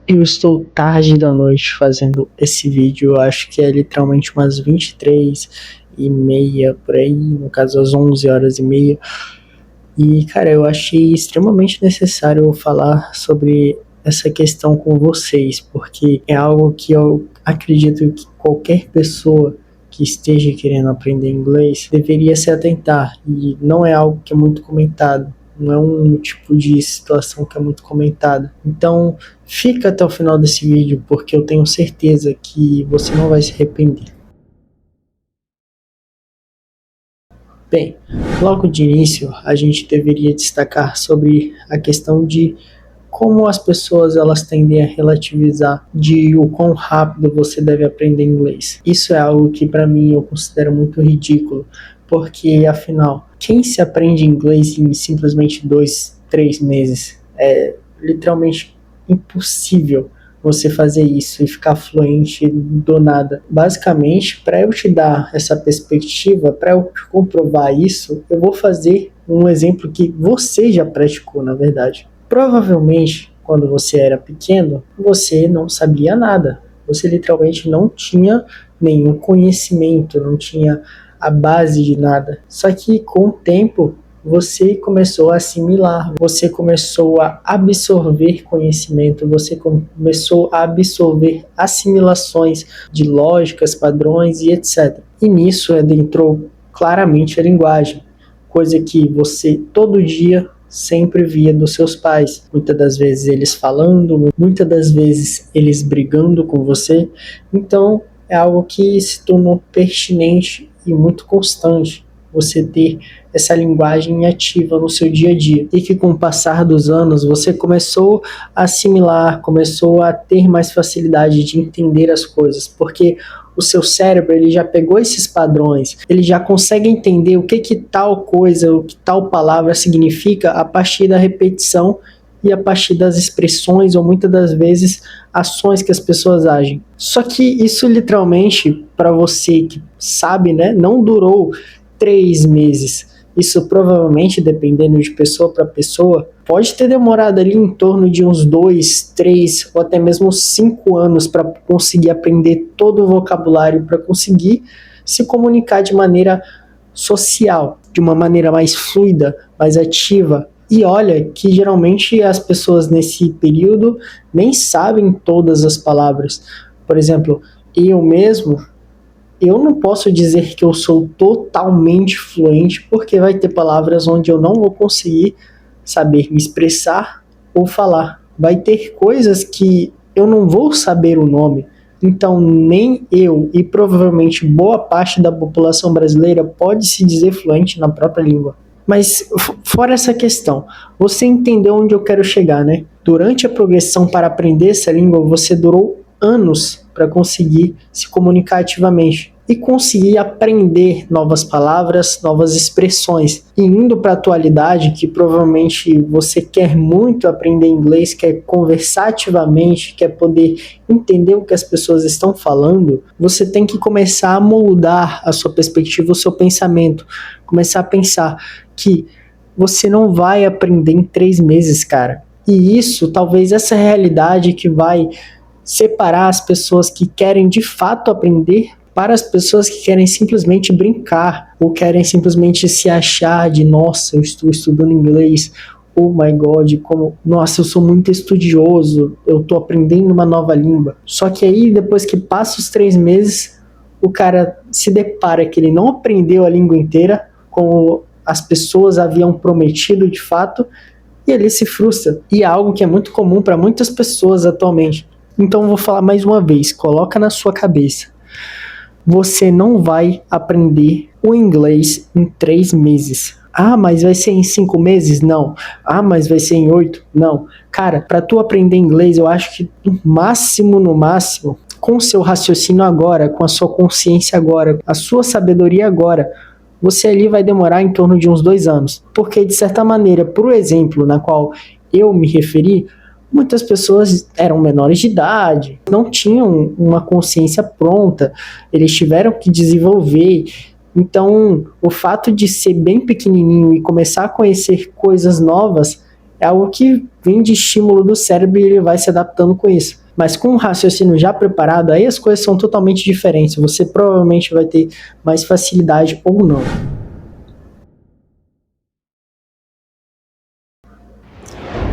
Eu estou tarde da noite fazendo esse vídeo, eu acho que é literalmente umas 23h30 por aí, no caso às 11h30. E cara, eu achei extremamente necessário falar sobre essa questão com vocês, porque é algo que eu acredito que qualquer pessoa que esteja querendo aprender inglês deveria se atentar, e não é algo que é muito comentado. Não é um tipo de situação que é muito comentada. Então, fica até o final desse vídeo, porque eu tenho certeza que você não vai se arrepender. Bem, logo de início, a gente deveria destacar sobre a questão de como as pessoas elas tendem a relativizar de o quão rápido você deve aprender inglês. Isso é algo que para mim eu considero muito ridículo, porque afinal, quem se aprende inglês em simplesmente 2, 3 meses? É literalmente impossível você fazer isso e ficar fluente do nada. Basicamente, para eu te dar essa perspectiva, para eu te comprovar isso, eu vou fazer um exemplo que você já praticou, na verdade. Provavelmente, quando você era pequeno, você não sabia nada. Você literalmente não tinha nenhum conhecimento, não tinha a base de nada. Só que com o tempo, você começou a assimilar, você começou a absorver conhecimento, você começou a absorver assimilações de lógicas, padrões e etc. E nisso adentrou claramente a linguagem, coisa que você todo dia sempre via dos seus pais. Muitas das vezes eles falando, muitas das vezes eles brigando com você. Então é algo que se tornou pertinente e muito constante você ter essa linguagem ativa no seu dia a dia, e que com o passar dos anos você começou a assimilar, começou a ter mais facilidade de entender as coisas, porque o seu cérebro ele já pegou esses padrões, ele já consegue entender o que tal coisa, o que tal palavra significa a partir da repetição e a partir das expressões ou muitas das vezes ações que as pessoas agem. Só que isso literalmente, para você que sabe, né, não durou 3 meses. Isso provavelmente, dependendo de pessoa para pessoa, pode ter demorado ali em torno de uns 2, 3 ou até mesmo 5 anos para conseguir aprender todo o vocabulário, para conseguir se comunicar de maneira social, de uma maneira mais fluida, mais ativa. E olha que geralmente as pessoas nesse período nem sabem todas as palavras. Por exemplo, eu mesmo, eu não posso dizer que eu sou totalmente fluente, porque vai ter palavras onde eu não vou conseguir saber me expressar ou falar. Vai ter coisas que eu não vou saber o nome. Então, nem eu e provavelmente boa parte da população brasileira pode se dizer fluente na própria língua. Mas, fora essa questão, você entendeu onde eu quero chegar, né? Durante a progressão para aprender essa língua, você durou anos para conseguir se comunicar ativamente e conseguir aprender novas palavras, novas expressões. E indo para a atualidade, que provavelmente você quer muito aprender inglês, quer conversar ativamente, quer poder entender o que as pessoas estão falando, você tem que começar a moldar a sua perspectiva, o seu pensamento. Começar a pensar que você não vai aprender em 3 meses, cara. E isso, talvez essa realidade que vai separar as pessoas que querem de fato aprender para as pessoas que querem simplesmente brincar ou querem simplesmente se achar de nossa, eu estou estudando inglês, oh my god, como, nossa, eu sou muito estudioso, eu estou aprendendo uma nova língua. Só que aí, depois que passa os 3 meses, o cara se depara que ele não aprendeu a língua inteira, como as pessoas haviam prometido de fato, e ele se frustra. E é algo que é muito comum para muitas pessoas atualmente. Então eu vou falar mais uma vez, coloca na sua cabeça. Você não vai aprender o inglês em 3 meses. Ah, mas vai ser em 5 meses? Não. Ah, mas vai ser em 8? Não. Cara, para tu aprender inglês, eu acho que no máximo, com o seu raciocínio agora, com a sua consciência agora, a sua sabedoria agora, você ali vai demorar em torno de uns 2 anos. Porque, de certa maneira, por exemplo, na qual eu me referi, muitas pessoas eram menores de idade, não tinham uma consciência pronta, eles tiveram que desenvolver. Então, o fato de ser bem pequenininho e começar a conhecer coisas novas É algo que vem de estímulo do cérebro e ele vai se adaptando com isso. Mas com um raciocínio já preparado, aí as coisas são totalmente diferentes. Você provavelmente vai ter mais facilidade ou não.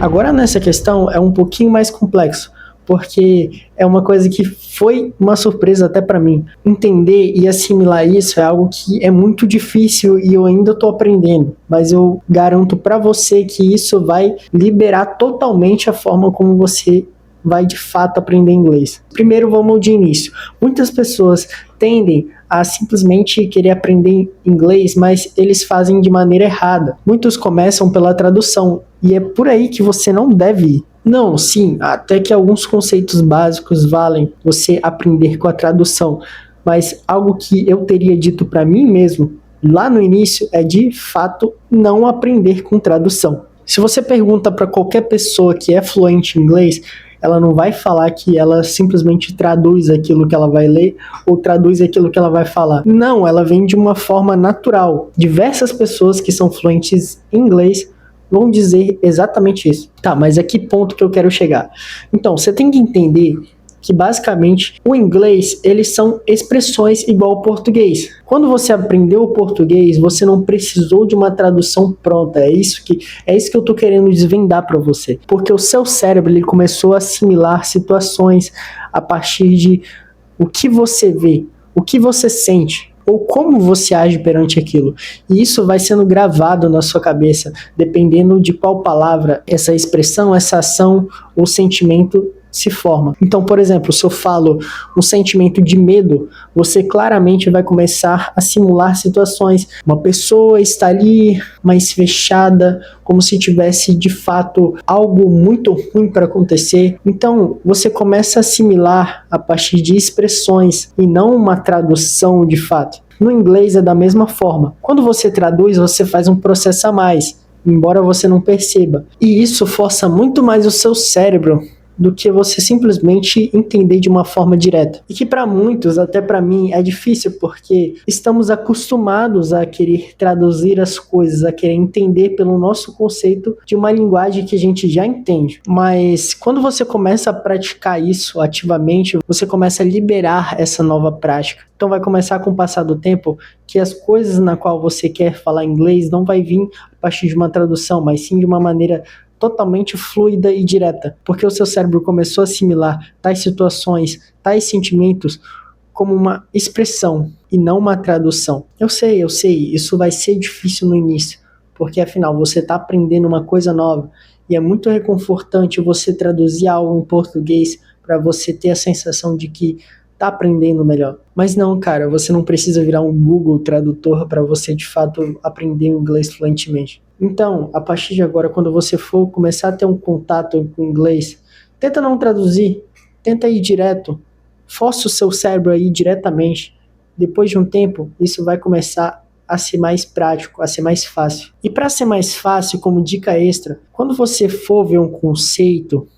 Agora nessa questão é um pouquinho mais complexo, porque é uma coisa que foi uma surpresa até para mim. Entender e assimilar isso é algo que é muito difícil e eu ainda estou aprendendo, mas eu garanto para você que isso vai liberar totalmente a forma como você vai de fato aprender inglês. Primeiro vamos de início. Muitas pessoas tendem a simplesmente querer aprender inglês, mas eles fazem de maneira errada. Muitos começam pela tradução e é por aí que você não deve ir. Não, sim, até que alguns conceitos básicos valem você aprender com a tradução, mas algo que eu teria dito para mim mesmo lá no início é de fato não aprender com tradução. Se você pergunta para qualquer pessoa que é fluente em inglês, ela não vai falar que ela simplesmente traduz aquilo que ela vai ler ou traduz aquilo que ela vai falar. Não, ela vem de uma forma natural. Diversas pessoas que são fluentes em inglês vão dizer exatamente isso. Tá, mas a que ponto que eu quero chegar? Então, você tem que entender que basicamente o inglês, eles são expressões igual ao português. Quando você aprendeu o português, você não precisou de uma tradução pronta. É isso que eu tô querendo desvendar para você, porque o seu cérebro ele começou a assimilar situações a partir de o que você vê, o que você sente, ou como você age perante aquilo. E isso vai sendo gravado na sua cabeça, dependendo de qual palavra essa expressão, essa ação ou sentimento se forma. Então, por exemplo, se eu falo um sentimento de medo, você claramente vai começar a simular situações. Uma pessoa está ali mais fechada, como se tivesse de fato algo muito ruim para acontecer. Então, você começa a assimilar a partir de expressões e não uma tradução de fato. No inglês é da mesma forma. Quando você traduz, você faz um processo a mais, embora você não perceba. E isso força muito mais o seu cérebro do que você simplesmente entender de uma forma direta. E que para muitos, até para mim, é difícil porque estamos acostumados a querer traduzir as coisas, a querer entender pelo nosso conceito de uma linguagem que a gente já entende. Mas quando você começa a praticar isso ativamente, você começa a liberar essa nova prática. Então vai começar com o passar do tempo que as coisas na qual você quer falar inglês não vai vir a partir de uma tradução, mas sim de uma maneira totalmente fluida e direta, porque o seu cérebro começou a assimilar tais situações, tais sentimentos como uma expressão e não uma tradução. Eu sei, isso vai ser difícil no início, porque afinal você está aprendendo uma coisa nova e é muito reconfortante você traduzir algo em português para você ter a sensação de que está aprendendo melhor. Mas não, cara, você não precisa virar um Google Tradutor para você de fato aprender o inglês fluentemente. Então, a partir de agora, quando você for começar a ter um contato com o inglês, tenta não traduzir, tenta ir direto, força o seu cérebro a ir diretamente. Depois de um tempo, isso vai começar a ser mais prático, a ser mais fácil. E para ser mais fácil, como dica extra, quando você for ver um conceito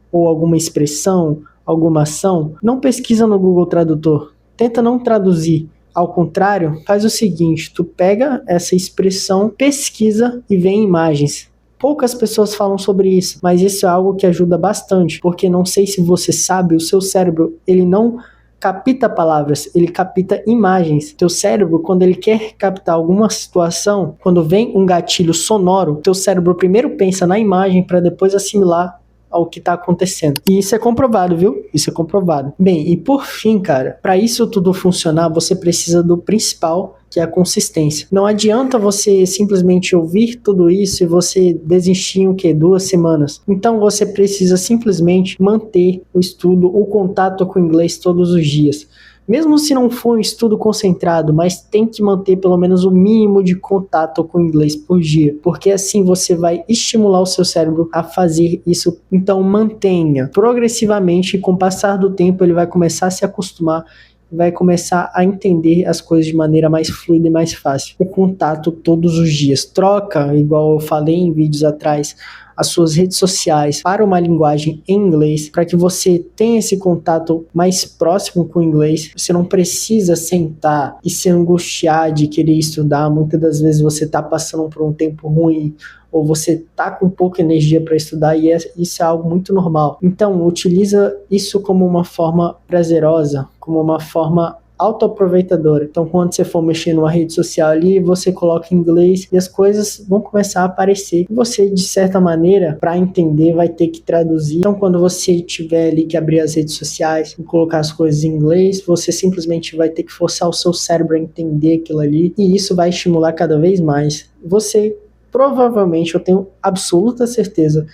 ou alguma expressão, alguma ação, não pesquisa no Google Tradutor. Tenta não traduzir. Ao contrário, faz o seguinte, tu pega essa expressão, pesquisa e vê em imagens. Poucas pessoas falam sobre isso, mas isso é algo que ajuda bastante, porque não sei se você sabe, o seu cérebro, ele não capta palavras, ele capta imagens. Teu cérebro, quando ele quer captar alguma situação, quando vem um gatilho sonoro, teu cérebro primeiro pensa na imagem para depois assimilar ao que está acontecendo. E isso é comprovado, viu? Isso é comprovado. Bem, e por fim, cara, para isso tudo funcionar, você precisa do principal, que é a consistência. Não adianta você simplesmente ouvir tudo isso e você desistir em 2 semanas. Então você precisa simplesmente manter o estudo, o contato com o inglês todos os dias. Mesmo se não for um estudo concentrado, mas tem que manter pelo menos o mínimo de contato com o inglês por dia, porque assim você vai estimular o seu cérebro a fazer isso. Então mantenha progressivamente e com o passar do tempo ele vai começar a se acostumar, vai começar a entender as coisas de maneira mais fluida e mais fácil. O contato todos os dias. Troca, igual eu falei em vídeos atrás, as suas redes sociais para uma linguagem em inglês, para que você tenha esse contato mais próximo com o inglês. Você não precisa sentar e se angustiar de querer estudar. Muitas das vezes você está passando por um tempo ruim, ou você tá com pouca energia para estudar, e isso é algo muito normal. Então, utiliza isso como uma forma prazerosa, como uma forma autoaproveitadora. Então, quando você for mexer numa rede social ali, você coloca em inglês e as coisas vão começar a aparecer. E você, de certa maneira, para entender, vai ter que traduzir. Então, quando você tiver ali que abrir as redes sociais e colocar as coisas em inglês, você simplesmente vai ter que forçar o seu cérebro a entender aquilo ali, e isso vai estimular cada vez mais. Você provavelmente, eu tenho absoluta certeza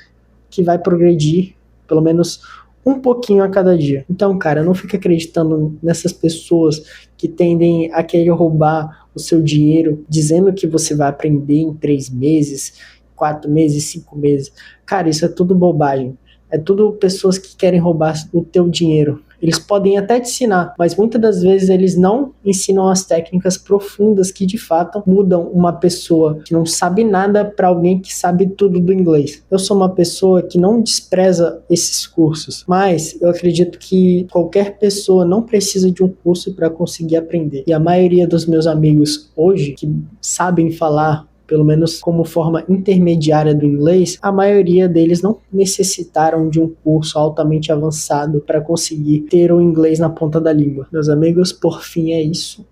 que vai progredir pelo menos um pouquinho a cada dia. Então, cara, não fique acreditando nessas pessoas que tendem a querer roubar o seu dinheiro, dizendo que você vai aprender em 3 meses, 4 meses, 5 meses. Cara, isso é tudo bobagem. É tudo pessoas que querem roubar o teu dinheiro. Eles podem até te ensinar, mas muitas das vezes eles não ensinam as técnicas profundas que de fato mudam uma pessoa que não sabe nada para alguém que sabe tudo do inglês. Eu sou uma pessoa que não despreza esses cursos, mas eu acredito que qualquer pessoa não precisa de um curso para conseguir aprender. E a maioria dos meus amigos hoje que sabem falar pelo menos como forma intermediária do inglês, a maioria deles não necessitaram de um curso altamente avançado para conseguir ter o inglês na ponta da língua. Meus amigos, por fim é isso.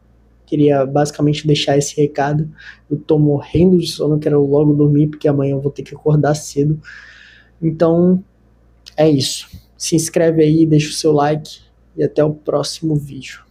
Queria basicamente deixar esse recado. Eu tô morrendo de sono, quero logo dormir, porque amanhã eu vou ter que acordar cedo. Então, é isso. Se inscreve aí, deixa o seu like e até o próximo vídeo.